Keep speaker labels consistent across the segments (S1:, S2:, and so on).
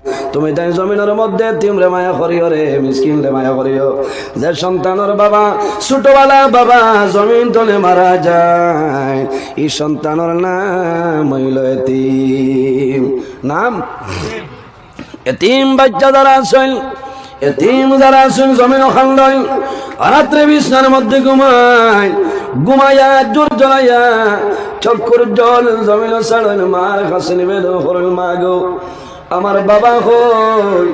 S1: তুমি তাই জমিনের মধ্যে তিমরে মায়া করিও রে, মিসকিনরে মায়া করিও। যে সন্তানের বাবা ছোটবেলা বাবা জমিন তলে মারা যায়, এই সন্তানের নাম হইল এতিম। নাম এতিম বাচ্চা যারা আছেন, এতিম যারা আছেন জমিন খান্ডয় রাত্রে বিছনার মধ্যে ঘুমায়, ঘুমাইয়া জোর জ্বলাইয়া চক্কর জল জমিন ছাড়েন, মার কাছে নিবেদন করেন, মা গো আমার বাবা কই,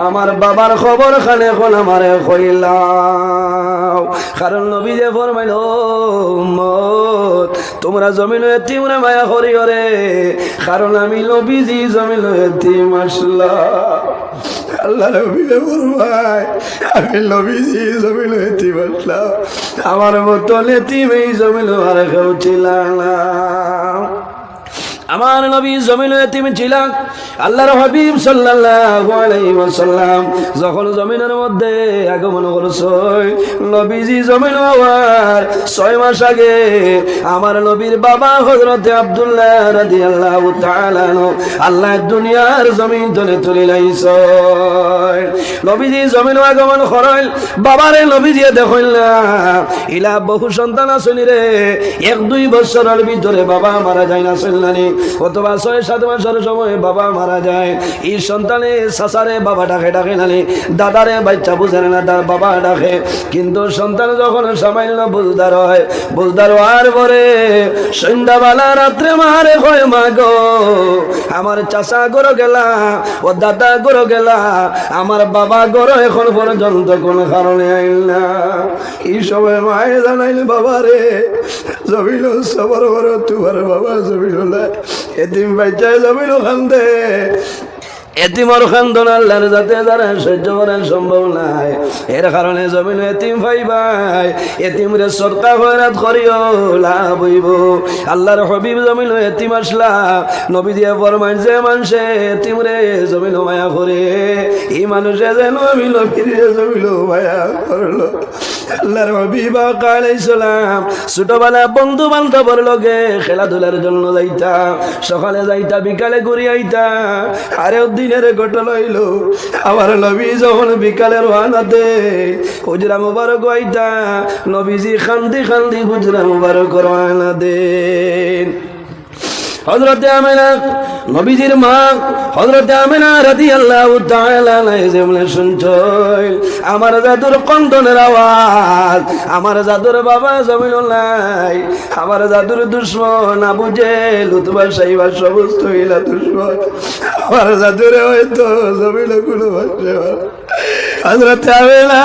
S1: আমার বাবার খবর খানে এখন আমারে কইলাও। কারণ নবী যে ফরমাইল উম্মত তোমরা জমিন এতিমরে মায়া করিও রে, কারণ আমি নবীজি জমিন এতিম আসলাম। আল্লাহ নবী ফরমায় আমি নবীজি জমিন এতিম আসলাম, আমার মতো এতিম এই জমিন আর কেউ ছিল না। আমার নবী জমিন এতিম ছিলেন। আল্লাহর হাবিব সাল্লাল্লাহু আলাইহি ওয়াসাল্লাম যখন জমিনের মধ্যে আগমন করছেন, নবীজি জমিন হওয়ার 6 মাস আগে আমার নবীর বাবা হযরত আব্দুল্লাহ রাদিয়াল্লাহু তাআলা আল্লাহ দুনিয়ার জমিন তলে তুলে লাইছেন। নবীজি জমিন আগমন করেন, বাবারে নবীজি দেখেন না, ইলা বহু সন্তান আসেনি রে, 1-2 বছরের ভিতরে বাবা মারা যায় না শুনলানি, অথবা 6-7 মাসের সময় বাবা মারা যায়। এই সন্তানে সাসারে বাবা ডাকে, ডাকে নানি দাদারে বাচ্চা বুঝে না তার বাবা ডাকে। কিন্তু সন্তান যখন সামান্য বুঝদার হয়, বুঝদার হওয়ার পরে সন্ধ্যাবেলা রাত্রে মারে কয় মা গো আমার চাচা গরো গেলা, ও দাদা গরো গেলা, আমার বাবা গরো এখন পর্যন্ত কোন কারণে আইল না। এই সময় মায়ে জানাইল বাবা রে জমিল সবার বড় তোমার বাবা জমিল না, এতিম বাচ্চা জমিল খান্দে, এতিমর খান্দন আল্লাহর যাতে যারা সহ্য করা সম্ভব নাই, এর কারণে জমিন এতিম ভাই ভাই এতিমরে সরকার খয়রাত করিও লাভ হইব। আল্লাহর হাবিব জমিন এতিম আসলা, নবী দিয়ে ফরমান যে মানুষে এতিমরে জমিন মায়া করে, এই মানুষে যেন আমি নবীরে জমিন মায়া করলো। আল্লাহর হাবিব আলাইহিস সালাম ছোটবেলা বন্ধু বান্ধবর লগে খেলাধুলার জন্য যাইতা, সকালে যাইতা বিকালে ঘুরে আইতা। আরে দিনের ঘটনা হইল আমার নবী যখন বিকালে রওনা দে হুজরা মুবারক আইতা, নবীজি খান্দি খান্দি হুজরা মুবারক রওনা দেন। হযরতে আমিনা নবীজির মা হযরতে আমিনা রাদিয়াল্লাহু তাআলা আনহা যেমন শুনছই আমার জাদুর কন্দনের আওয়াজ, আমার জাদুর বাবা জমিন নাই, আমার জাদুর দুশমন আবু জেল উতবা সাইবা সমস্ত ইলা দুশমন আমার জাদুরে হয়তো জমিন গুলো বসে। হযরতে আমিনা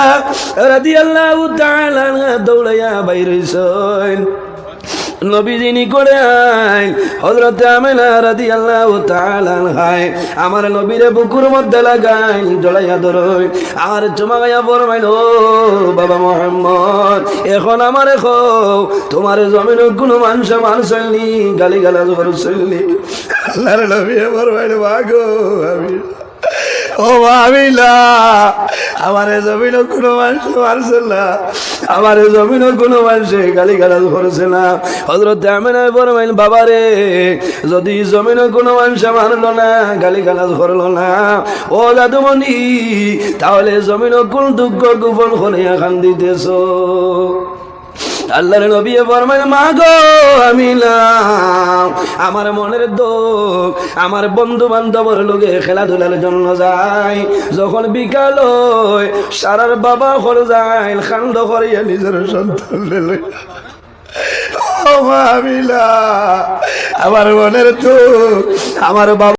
S1: রাদিয়াল্লাহু তাআলা আনহা দৌড়াইয়া বাইর হইছেন, নবীজি নিকটে আইন। হযরত আমিনা রাদিয়াল্লাহু তাআলা আনহা আমার নবীরে বুকুর মধ্যে লাগাই জড়াইয়া ধরই আর চুমাইয়া ফরমাইল ও বাবা মুহাম্মদ এখন আমারে কও তোমার জমিন কোন মানুষ মারছনি গালি গালাজ করছনি? আল্লাহর নবী ফরমাইল মাগো আমি ও আমিনা আমার জমিন কোনো মানুষ মারছে না, আমার জমিন কোনো মানুষে গালি গালাজ করছে না। হযরত আমিনা ফরমাইল বাবা রে যদি জমিন কোনো মানুষ মারলো না গালি গালাজ করলো না ও দাদুমণি, তাহলে জমিন কোন দুঃখ গোপন করে খান দিতেছো? আল্লাহর নবী ফরমাইল মা গো আমিনা আমার মনের দুঃখ আমার বন্ধু বান্ধবর লগে খেলাধুলার জন্য যায়, যখন বিকাল হয় সারার বাবা ঘর যায় খান্দ করিয়া নিজের সন্তান লই। ও মা আমিনা আমার মনের দুঃখ আমার বাবা